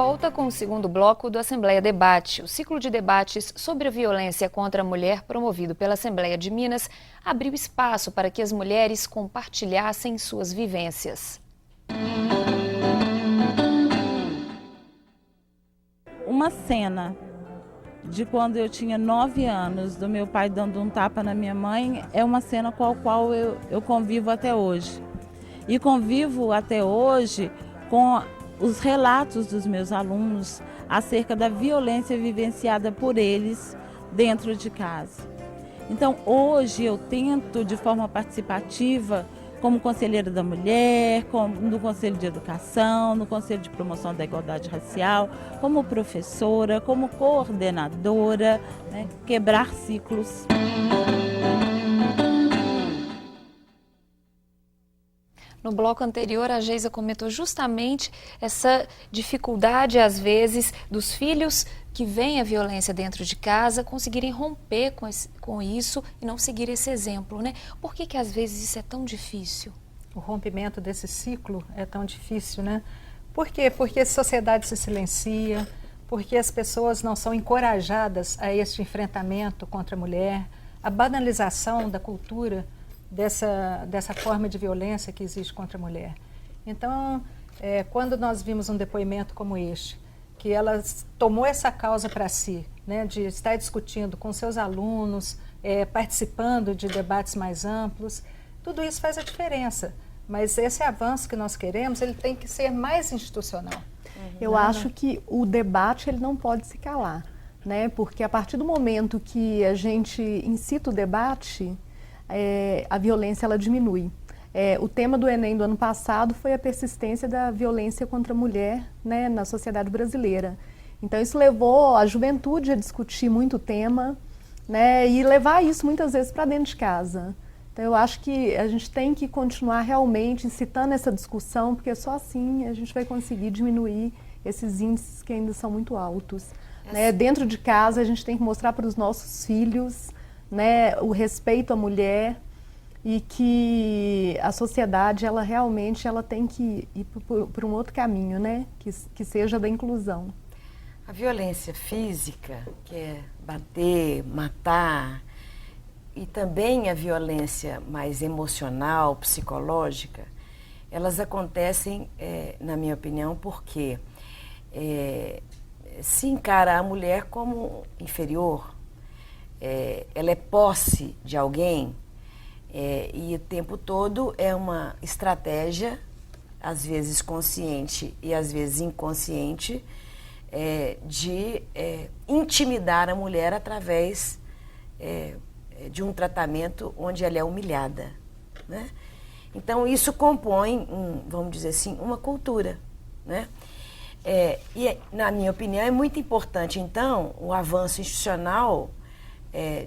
volta com o segundo bloco do Assembleia Debate. O ciclo de debates sobre a violência contra a mulher, promovido pela Assembleia de Minas, abriu espaço para que as mulheres compartilhassem suas vivências. Uma cena de quando eu tinha 9 anos, do meu pai dando um tapa na minha mãe, é uma cena com a qual eu convivo até hoje. E convivo até hoje com os relatos dos meus alunos acerca da violência vivenciada por eles dentro de casa. Então, hoje eu tento, de forma participativa, como conselheira da mulher, no Conselho de Educação, no Conselho de Promoção da Igualdade Racial, como professora, como coordenadora, né, quebrar ciclos. No bloco anterior, a Geisa comentou justamente essa dificuldade, às vezes, dos filhos que veem a violência dentro de casa conseguirem romper com isso e não seguir esse exemplo, né? Por que às vezes isso é tão difícil? O rompimento desse ciclo é tão difícil, né? Por quê? Porque a sociedade se silencia, porque as pessoas não são encorajadas a este enfrentamento contra a mulher, a banalização da cultura dessa forma de violência que existe contra a mulher. Então, quando nós vimos um depoimento como este, que ela tomou essa causa para si, né, de estar discutindo com seus alunos, participando de debates mais amplos, tudo isso faz a diferença. Mas esse avanço que nós queremos, ele tem que ser mais institucional. Eu acho que o debate ele não pode se calar, né? Porque a partir do momento que a gente incita o debate, a violência ela diminui. O tema do Enem do ano passado foi a persistência da violência contra a mulher, né, na sociedade brasileira. Então isso levou a juventude a discutir muito o tema, né, e levar isso muitas vezes para dentro de casa. Então eu acho que a gente tem que continuar realmente incitando essa discussão, porque só assim a gente vai conseguir diminuir esses índices que ainda são muito altos. Né? Dentro de casa a gente tem que mostrar para os nossos filhos, né, o respeito à mulher e que a sociedade ela realmente tem que ir por um outro caminho, né, que seja da inclusão. A violência física, que é bater, matar, e também a violência mais emocional, psicológica, elas acontecem, na minha opinião, porque se encara a mulher como inferior, ela é posse de alguém, e o tempo todo é uma estratégia, às vezes consciente e às vezes inconsciente, de intimidar a mulher através de um tratamento onde ela é humilhada, né? Então isso compõe, vamos dizer assim, uma cultura, né? E na minha opinião é muito importante então o avanço institucional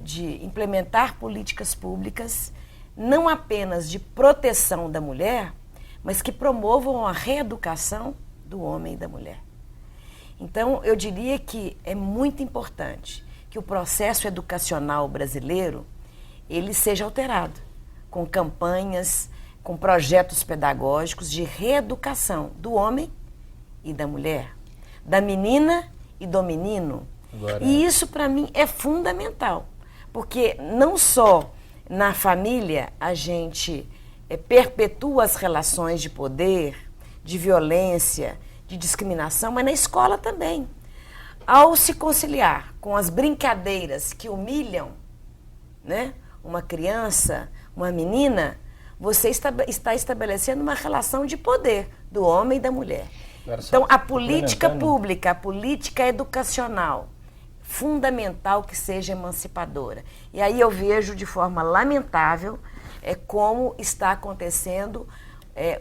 de implementar políticas públicas não apenas de proteção da mulher, mas que promovam a reeducação do homem e da mulher. Então eu diria que é muito importante que o processo educacional brasileiro ele seja alterado, com campanhas, com projetos pedagógicos de reeducação do homem e da mulher, da menina e do menino. Agora... E isso para mim é fundamental, porque não só na família a gente perpetua as relações de poder, de violência, de discriminação, mas na escola também. Ao se conciliar com as brincadeiras que humilham, né, uma criança, uma menina, você está estabelecendo uma relação de poder do homem e da mulher. Então, a política pública, a política educacional, fundamental que seja emancipadora. E aí eu vejo de forma lamentável como está acontecendo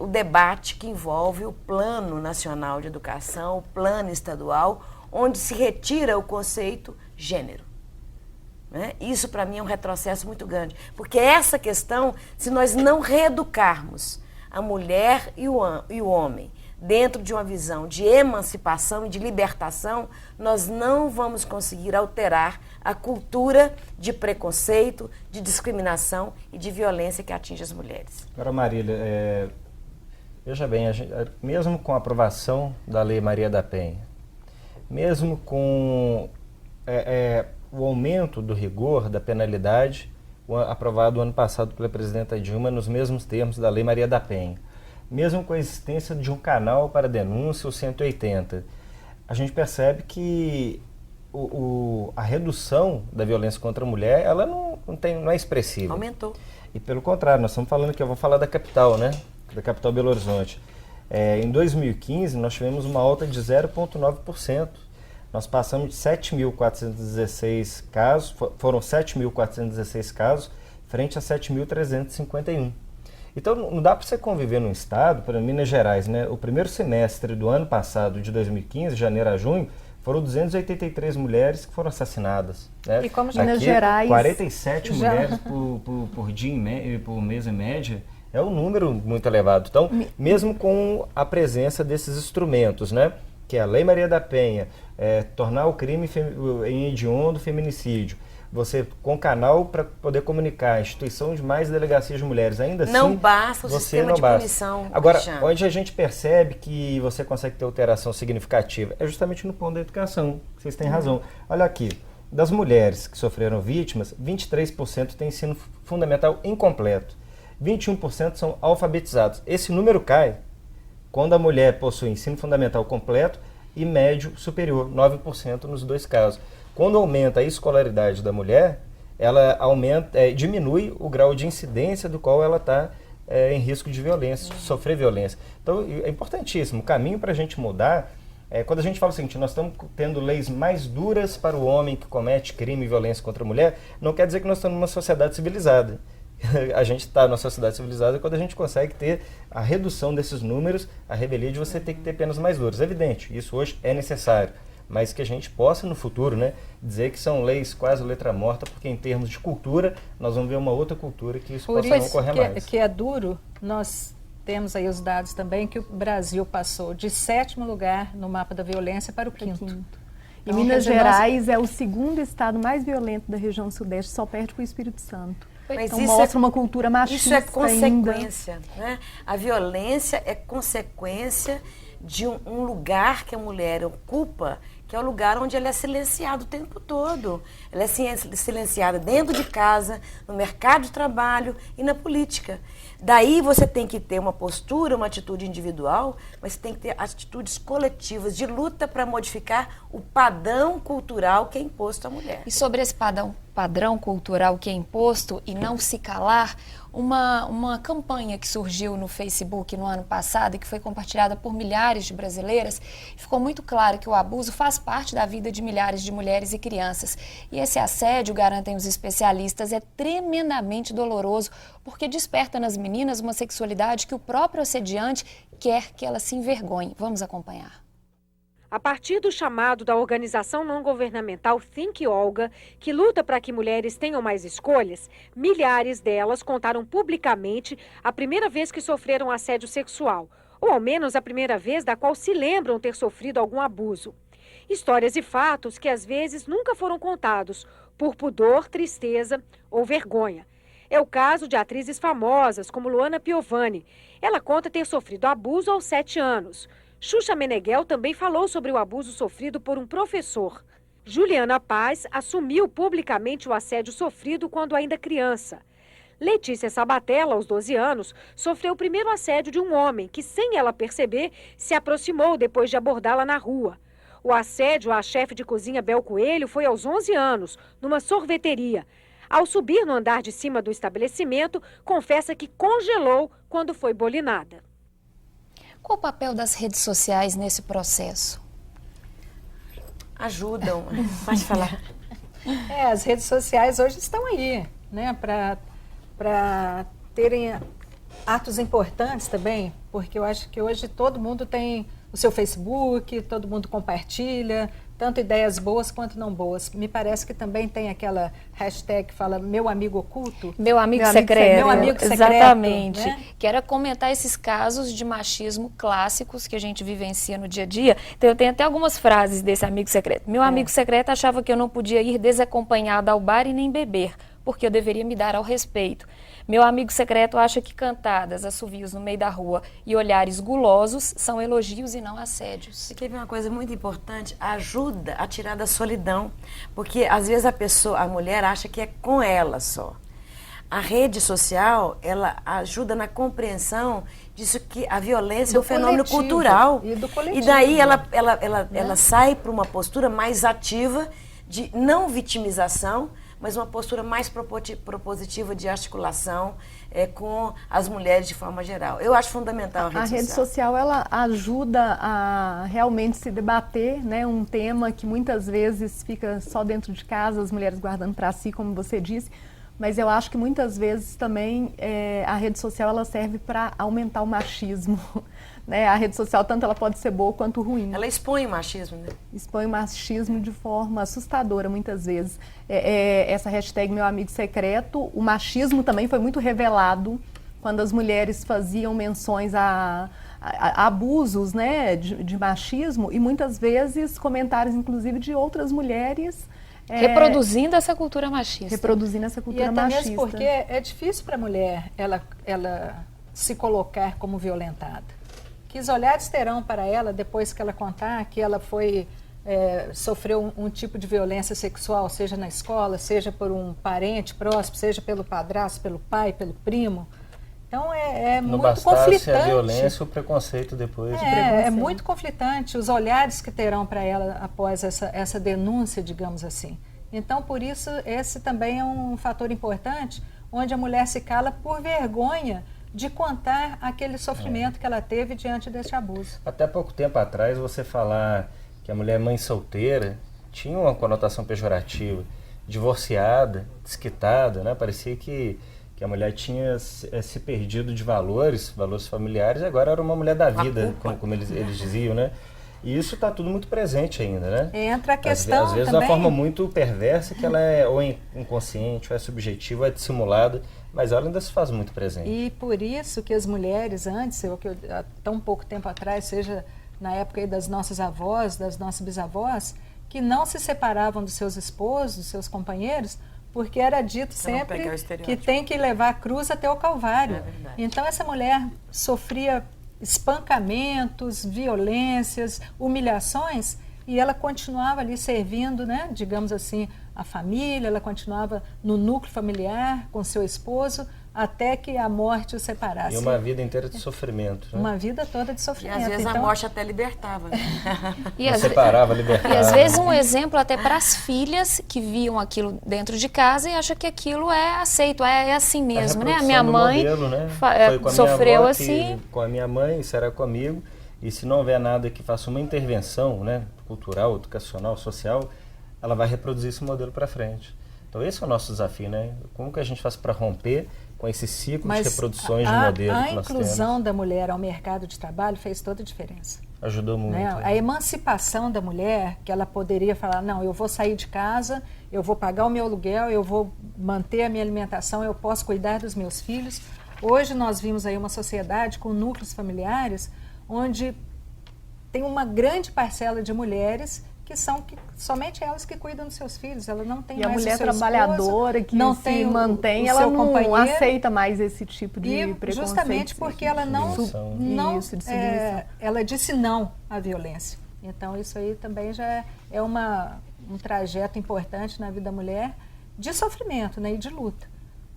o debate que envolve o Plano Nacional de Educação, o Plano Estadual, onde se retira o conceito gênero. Né? Isso, para mim, é um retrocesso muito grande. Porque essa questão, se nós não reeducarmos a mulher e o homem dentro de uma visão de emancipação e de libertação, nós não vamos conseguir alterar a cultura de preconceito, de discriminação e de violência que atinge as mulheres. Agora, Marília, veja bem, mesmo com a aprovação da Lei Maria da Penha, mesmo com o aumento do rigor da penalidade, aprovado ano passado pela presidenta Dilma, nos mesmos termos da Lei Maria da Penha, mesmo com a existência de um canal para denúncia, o 180, a gente percebe que a redução da violência contra a mulher, ela não é expressiva. Aumentou. E pelo contrário, nós estamos falando que eu vou falar da capital, né? Da capital Belo Horizonte. Em 2015, nós tivemos uma alta de 0,9%. Nós passamos de 7.416 casos, foram 7.416 casos, frente a 7.351. Então, não dá para você conviver num estado, para Minas Gerais, né? O primeiro semestre do ano passado, de 2015, janeiro a junho, foram 283 mulheres que foram assassinadas. Né? E como Minas Gerais 47 mulheres por dia, por mês em média, é um número muito elevado. Então, mesmo com a presença desses instrumentos, né? Que é a Lei Maria da Penha, tornar o crime em hediondo feminicídio, você com canal para poder comunicar, instituição de mais delegacias de mulheres, ainda assim... Não basta o sistema de punição. Agora, onde a gente percebe que você consegue ter alteração significativa é justamente no ponto da educação. Vocês têm razão. Olha aqui, das mulheres que sofreram vítimas, 23% têm ensino fundamental incompleto, 21% são alfabetizados. Esse número cai quando a mulher possui ensino fundamental completo e médio superior, 9% nos dois casos. Quando aumenta a escolaridade da mulher, ela diminui o grau de incidência do qual ela está em risco de violência, sofrer violência. Então, é importantíssimo. O caminho para a gente mudar, quando a gente fala o seguinte, nós estamos tendo leis mais duras para o homem que comete crime e violência contra a mulher, não quer dizer que nós estamos numa sociedade civilizada. A gente está numa sociedade civilizada quando a gente consegue ter a redução desses números, a revelia de você ter que ter penas mais duras. É evidente, isso hoje é necessário. Mas que a gente possa no futuro, né, dizer que são leis quase letra morta, porque em termos de cultura, nós vamos ver uma outra cultura que isso possa não ocorrer mais. Que é duro, nós temos aí os dados também que o Brasil passou de 7º lugar no mapa da violência para o 5º. E Minas Gerais é o 2º estado mais violento da região sudeste, só perde para o Espírito Santo. Mas então mostra uma cultura machista. Isso é consequência, né? A violência é consequência de um lugar que a mulher ocupa, que é o lugar onde ela é silenciada o tempo todo. Ela é silenciada dentro de casa, no mercado de trabalho e na política. Daí você tem que ter uma postura, uma atitude individual, mas você tem que ter atitudes coletivas de luta para modificar o padrão cultural que é imposto à mulher. E sobre esse padrão cultural que é imposto e não se calar, uma campanha que surgiu no Facebook no ano passado e que foi compartilhada por milhares de brasileiras, ficou muito claro que o abuso faz parte da vida de milhares de mulheres e crianças. E esse assédio, garantem os especialistas, é tremendamente doloroso porque desperta nas meninas uma sexualidade que o próprio assediante quer que ela se envergonhe. Vamos acompanhar. A partir do chamado da organização não-governamental Think Olga, que luta para que mulheres tenham mais escolhas, milhares delas contaram publicamente a primeira vez que sofreram assédio sexual, ou ao menos a primeira vez da qual se lembram ter sofrido algum abuso. Histórias e fatos que às vezes nunca foram contados, por pudor, tristeza ou vergonha. É o caso de atrizes famosas como Luana Piovani. Ela conta ter sofrido abuso aos 7 anos. Xuxa Meneghel também falou sobre o abuso sofrido por um professor. Juliana Paz assumiu publicamente o assédio sofrido quando ainda criança. Letícia Sabatella, aos 12 anos, sofreu o primeiro assédio de um homem que, sem ela perceber, se aproximou depois de abordá-la na rua. O assédio à chefe de cozinha Bel Coelho foi aos 11 anos, numa sorveteria. Ao subir no andar de cima do estabelecimento, confessa que congelou quando foi bolinada. Qual o papel das redes sociais nesse processo? Ajudam. Pode falar. As redes sociais hoje estão aí, né, para terem atos importantes também, porque eu acho que hoje todo mundo tem o seu Facebook, todo mundo compartilha, tanto ideias boas quanto não boas. Me parece que também tem aquela hashtag que fala meu amigo oculto. Meu amigo secreto. Meu amigo secreto. Exatamente. Né? Que era comentar esses casos de machismo clássicos que a gente vivencia no dia a dia. Então eu tenho até algumas frases desse amigo secreto. Meu amigo secreto achava que eu não podia ir desacompanhada ao bar e nem beber, porque eu deveria me dar ao respeito. Meu amigo secreto acha que cantadas, assovios no meio da rua e olhares gulosos são elogios e não assédios. Você quer ver uma coisa muito importante? Ajuda a tirar da solidão, porque às vezes a mulher acha que é com ela só. A rede social, ela ajuda na compreensão disso, que a violência é um fenômeno cultural. E do coletivo. E daí ela sai para uma postura mais ativa de não vitimização, mas uma postura mais propositiva de articulação com as mulheres de forma geral. Eu acho fundamental a rede social. A rede social, ela ajuda a realmente se debater, né, um tema que muitas vezes fica só dentro de casa, as mulheres guardando para si, como você disse, mas eu acho que muitas vezes também a rede social ela serve para aumentar o machismo. Né? A rede social, tanto ela pode ser boa quanto ruim. Ela expõe o machismo, né? Expõe o machismo de forma assustadora, muitas vezes. Essa hashtag Meu Amigo Secreto, o machismo também foi muito revelado quando as mulheres faziam menções a abusos, né, de machismo, e muitas vezes comentários, inclusive, de outras mulheres reproduzindo essa cultura machista. Reproduzindo essa cultura machista. machista. Mesmo porque é difícil para a mulher ela se colocar como violentada. Que os olhares terão para ela depois que ela contar que ela sofreu um tipo de violência sexual, seja na escola, seja por um parente próximo, seja pelo padrasto, pelo pai, pelo primo. Então Não muito bastasse conflitante. a violência, o preconceito depois. É muito conflitante os olhares que terão para ela após essa denúncia, digamos assim. Então, por isso, esse também é um fator importante, onde a mulher se cala por vergonha de contar aquele sofrimento que ela teve diante desse abuso. Até pouco tempo atrás, você falar que a mulher mãe solteira tinha uma conotação pejorativa, divorciada, desquitada, né? Parecia que a mulher tinha se perdido de valores familiares, e agora era uma mulher da vida, como eles diziam, né? E isso está tudo muito presente ainda, né? Entra a questão às vezes também, de uma forma muito perversa, que ela é ou inconsciente, ou é subjetiva, ou é dissimulada, mas ela ainda se faz muito presente. E por isso que as mulheres antes, há tão pouco tempo atrás, seja na época aí das nossas avós, das nossas bisavós, que não se separavam dos seus esposos, dos seus companheiros, porque era dito sempre que tem que levar a cruz até o Calvário. Então essa mulher sofria espancamentos, violências, humilhações, e ela continuava ali servindo, né, digamos assim, a família, ela continuava no núcleo familiar com seu esposo, até que a morte o separasse. E uma vida inteira de sofrimento. Né? Uma vida toda de sofrimento. E às vezes a morte até libertava. Né? Separava, libertava. E às vezes um exemplo até para as filhas que viam aquilo dentro de casa e acham que aquilo é aceito, é assim mesmo, né? A minha mãe modelo, né? sofreu assim. Com a minha mãe, isso era comigo. E se não houver nada que faça uma intervenção, né, cultural, educacional, social, ela vai reproduzir esse modelo para frente. Então esse é o nosso desafio, né? Como que a gente faz para romper com esse ciclo de reproduções de modelo que nós temos? A inclusão da mulher ao mercado de trabalho fez toda a diferença. Ajudou muito. Né? A emancipação da mulher, que ela poderia falar, não, eu vou sair de casa, eu vou pagar o meu aluguel, eu vou manter a minha alimentação, eu posso cuidar dos meus filhos. Hoje nós vimos aí uma sociedade com núcleos familiares, onde tem uma grande parcela de mulheres que são somente elas que cuidam dos seus filhos, ela não tem mais a mulher o seu trabalhadora esposo, que não se tem mantém, ela não aceita mais esse tipo de preconceito. Justamente porque ela ela disse não à violência. Então isso aí também já é um trajeto importante na vida da mulher de sofrimento, né, e de luta.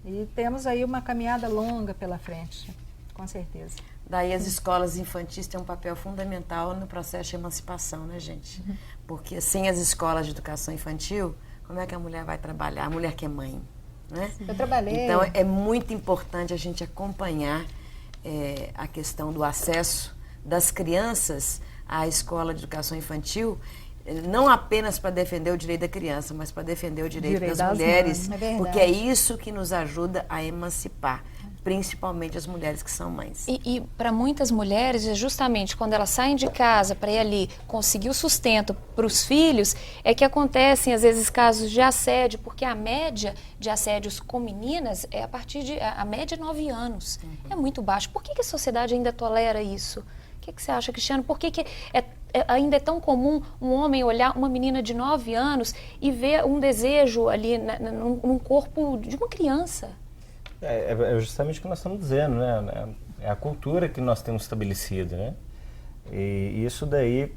E temos aí uma caminhada longa pela frente, com certeza. Daí as escolas infantis têm um papel fundamental no processo de emancipação, né, gente? Porque sem as escolas de educação infantil, como é que a mulher vai trabalhar? A mulher que é mãe, né? Eu trabalhei. Então é muito importante a gente acompanhar a questão do acesso das crianças à escola de educação infantil, não apenas para defender o direito da criança, mas para defender o direito das mulheres, porque é isso que nos ajuda a emancipar, principalmente as mulheres que são mães. E para muitas mulheres, é justamente quando elas saem de casa para ir ali conseguir o sustento para os filhos, é que acontecem às vezes casos de assédio, porque a média de assédios com meninas é a média é 9 anos. É muito baixo. Por que a sociedade ainda tolera isso? O que você acha, Cristiano? Por que ainda é tão comum um homem olhar uma menina de 9 anos e ver um desejo ali num corpo de uma criança. É justamente o que nós estamos dizendo, né? É a cultura que nós temos estabelecido, né? E isso daí,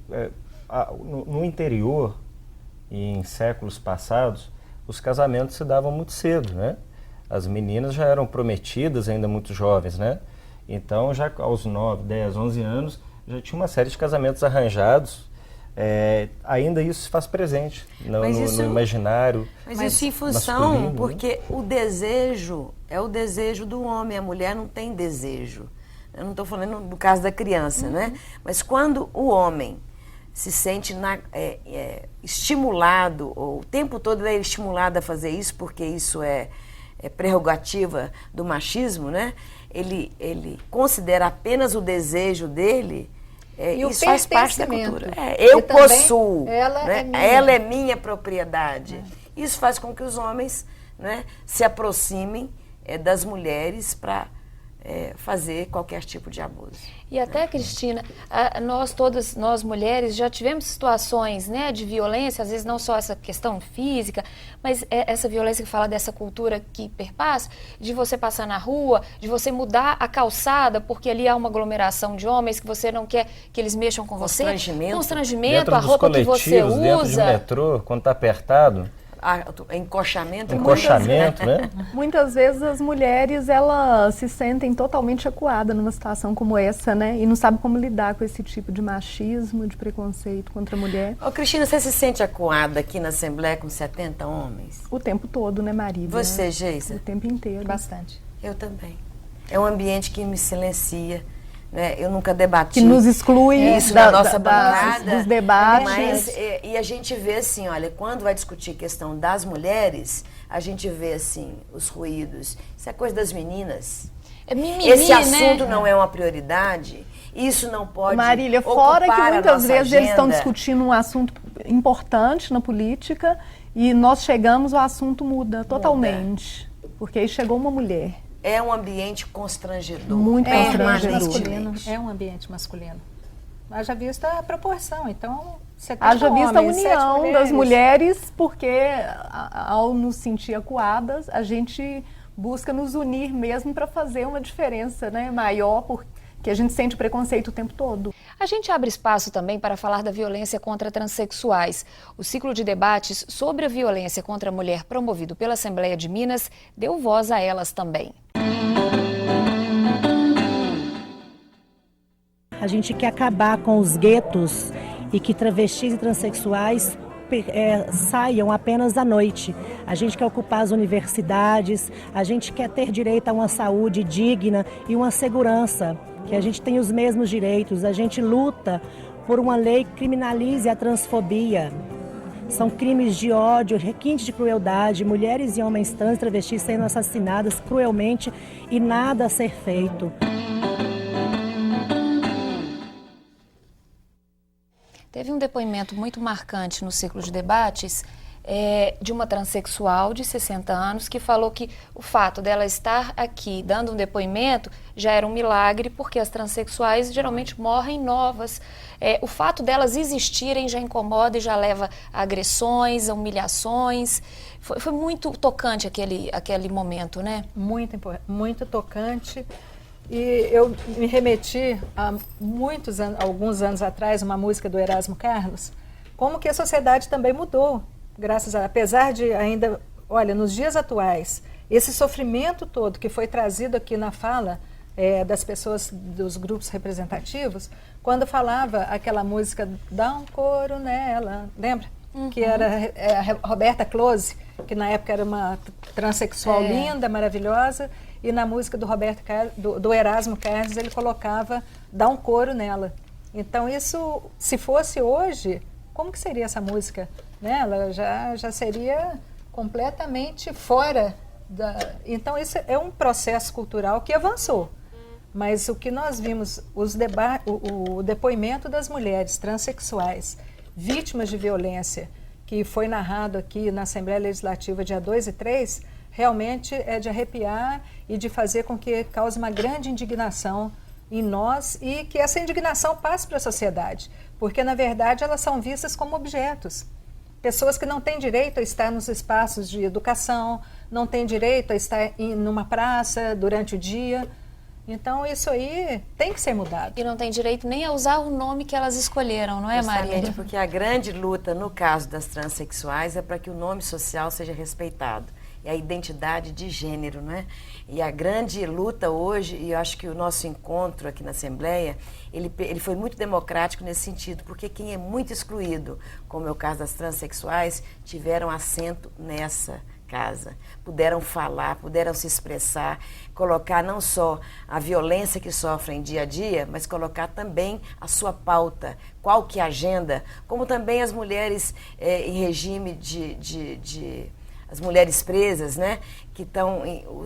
no interior e em séculos passados, os casamentos se davam muito cedo, né? As meninas já eram prometidas ainda muito jovens, né? Então, já aos 9, 10, 11 anos, já tinha uma série de casamentos arranjados. Ainda isso se faz presente no imaginário. Mas isso em função, masculino, porque né? o desejo é o desejo do homem, a mulher não tem desejo. Eu não estou falando do caso da criança, né? Mas quando o homem se sente estimulado, ou o tempo todo ele é estimulado a fazer isso, porque isso é prerrogativa do machismo, né? Ele considera apenas o desejo dele, isso faz parte da cultura. Eu possuo, ela é minha propriedade. Isso faz com que os homens, né, se aproximem das mulheres para fazer qualquer tipo de abuso. E até, Cristina, nós mulheres já tivemos situações, né, de violência, às vezes não só essa questão física, mas essa violência que fala dessa cultura que perpassa, de você passar na rua, de você mudar a calçada, porque ali há uma aglomeração de homens que você não quer que eles mexam com você. Constrangimento, a roupa que você usa. Dentro de metrô, quando está apertado. Encoshamento, né? Muitas vezes as mulheres, elas se sentem totalmente acuadas numa situação como essa, né? E não sabem como lidar com esse tipo de machismo, de preconceito contra a mulher. Ô, Cristina, você se sente acuada aqui na Assembleia com 70 homens? O tempo todo, né, Marília? Você, Geisa? O tempo inteiro. Bastante. Eu também. É um ambiente que me silencia. Né? Eu nunca debati. Que nos exclui isso na nossa bancada. Dos debates. Mas, e a gente vê assim, olha, quando vai discutir questão das mulheres, a gente vê assim, os ruídos. Isso é coisa das meninas. Esse assunto não é uma prioridade. Isso não pode Marília, fora que muitas vezes eles estão discutindo um assunto importante na política e nós chegamos, o assunto muda totalmente. Porque aí chegou uma mulher. É um ambiente constrangedor. Muito constrangedor. Masculino. É um ambiente masculino. Haja vista a proporção. Então, você tem haja vista a união das mulheres, porque ao nos sentir acuadas, a gente busca nos unir mesmo para fazer uma diferença, né, maior, porque a gente sente preconceito o tempo todo. A gente abre espaço também para falar da violência contra transexuais. O ciclo de debates sobre a violência contra a mulher promovido pela Assembleia de Minas deu voz a elas também. A gente quer acabar com os guetos e que travestis e transexuais saiam apenas à noite. A gente quer ocupar as universidades, a gente quer ter direito a uma saúde digna e uma segurança, que a gente tem os mesmos direitos. A gente luta por uma lei que criminalize a transfobia. São crimes de ódio, requintes de crueldade, mulheres e homens trans e travestis sendo assassinadas cruelmente e nada a ser feito. Teve um depoimento muito marcante no ciclo de debates de uma transexual de 60 anos que falou que o fato dela estar aqui dando um depoimento já era um milagre, porque as transexuais geralmente morrem novas. O fato delas existirem já incomoda e já leva a agressões, a humilhações. Foi muito tocante aquele momento, né? Muito tocante. E eu me remeti a alguns anos atrás, uma música do Erasmo Carlos, como que a sociedade também mudou, apesar de ainda, olha, nos dias atuais, esse sofrimento todo que foi trazido aqui na fala das pessoas, dos grupos representativos, quando falava aquela música Dá um Coro Nela, lembra? Uhum. Que era a Roberta Close, que na época era uma transexual linda, maravilhosa, e na música do Erasmo Carlos ele colocava Dá um Coro Nela. Então isso, se fosse hoje, como que seria essa música? Né? Ela já seria completamente fora da... Então isso é um processo cultural que avançou. Mas o que nós vimos, o depoimento das mulheres transexuais, vítimas de violência, que foi narrado aqui na Assembleia Legislativa dia 2 e 3, realmente é de arrepiar e de fazer com que cause uma grande indignação em nós e que essa indignação passe para a sociedade, porque na verdade elas são vistas como objetos. Pessoas que não têm direito a estar nos espaços de educação, não têm direito a estar numa praça durante o dia. Então isso aí tem que ser mudado. E não tem direito nem a usar o nome que elas escolheram, não é, Justamente Marília? porque a grande luta no caso das transexuais é para que o nome social seja respeitado. E a identidade de gênero, não é? E a grande luta hoje, e eu acho que o nosso encontro aqui na Assembleia, ele foi muito democrático nesse sentido, porque quem é muito excluído, como é o caso das transexuais, tiveram assento nessa casa, puderam falar, puderam se expressar, colocar não só a violência que sofrem dia a dia, mas colocar também a sua pauta, qual que é a agenda, como também as mulheres em regime as mulheres presas, né, que estão,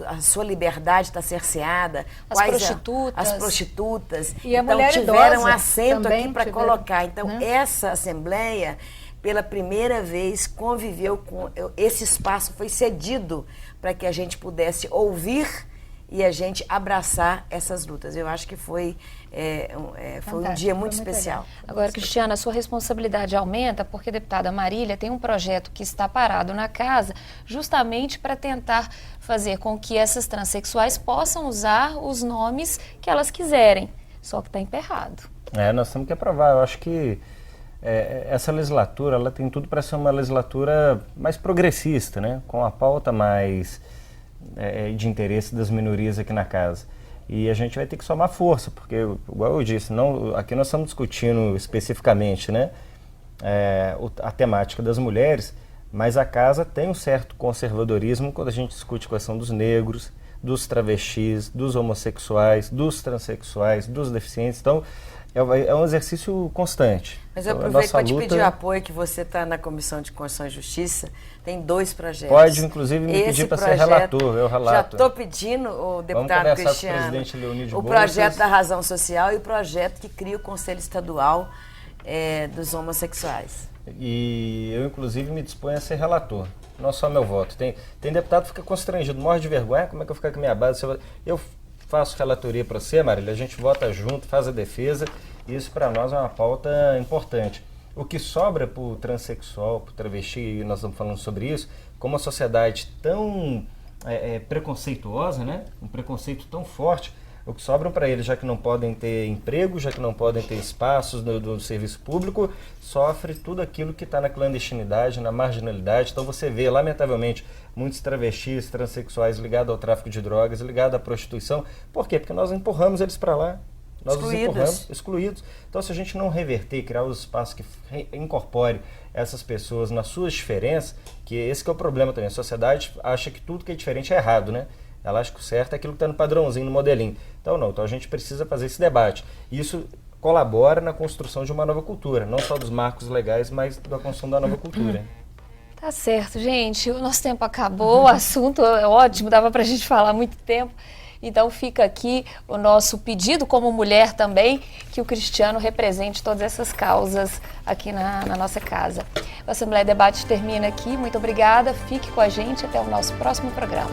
a sua liberdade está cerceada. As prostitutas. As prostitutas. E a então, mulher tiveram idosa assento também aqui para tiveram, colocar. Então, né? essa Assembleia, pela primeira vez, conviveu com... Esse espaço foi cedido para que a gente pudesse ouvir e a gente abraçar essas lutas. Eu acho que foi um dia muito especial. Agora, Cristiana, a sua responsabilidade aumenta porque a deputada Marília tem um projeto que está parado na casa justamente para tentar fazer com que essas transexuais possam usar os nomes que elas quiserem, só que está emperrado. Nós temos que aprovar. Eu acho que essa legislatura ela tem tudo para ser uma legislatura mais progressista, né? Com a pauta mais de interesse das minorias aqui na casa. E a gente vai ter que somar força, porque, igual eu disse, aqui nós estamos discutindo especificamente, né, a temática das mulheres, mas a casa tem um certo conservadorismo quando a gente discute a questão dos negros, dos travestis, dos homossexuais, dos transexuais, dos deficientes. Então, é um exercício constante. Mas eu aproveito para te pedir o apoio, que você está na Comissão de Constituição e Justiça, tem 2 projetos. Pode, inclusive, me pedir para ser relator, eu relato. Já estou pedindo, o deputado Cristiano, o projeto da razão social e o projeto que cria o Conselho Estadual dos homossexuais. E eu, inclusive, me disponho a ser relator. Não só meu voto. Tem deputado que fica constrangido, morre de vergonha, como é que eu vou ficar com a minha base? Eu faço relatoria para você, Marília, a gente vota junto, faz a defesa, e isso para nós é uma pauta importante. O que sobra para o transexual, para o travesti, e nós estamos falando sobre isso, como a sociedade tão preconceituosa, né? Um preconceito tão forte, o que sobra para eles, já que não podem ter emprego, já que não podem ter espaços do serviço público, sofre tudo aquilo que está na clandestinidade, na marginalidade. Então você vê, lamentavelmente, muitos travestis, transexuais ligados ao tráfico de drogas, ligados à prostituição. Por quê? Porque nós empurramos eles para lá. Nós os empurramos, excluídos. Então, se a gente não reverter, criar os espaços que incorpore essas pessoas nas suas diferenças, que esse que é o problema também. A sociedade acha que tudo que é diferente é errado, né? Ela acha que o certo é aquilo que está no padrãozinho, no modelinho. Então, não. Então, a gente precisa fazer esse debate. Isso colabora na construção de uma nova cultura, não só dos marcos legais, mas da construção da nova cultura. Tá certo, gente. O nosso tempo acabou, o assunto é ótimo, dava pra gente falar muito tempo. Então fica aqui o nosso pedido, como mulher também, que o Cristiano represente todas essas causas aqui na nossa casa. O Assembleia Debate termina aqui. Muito obrigada. Fique com a gente até o nosso próximo programa.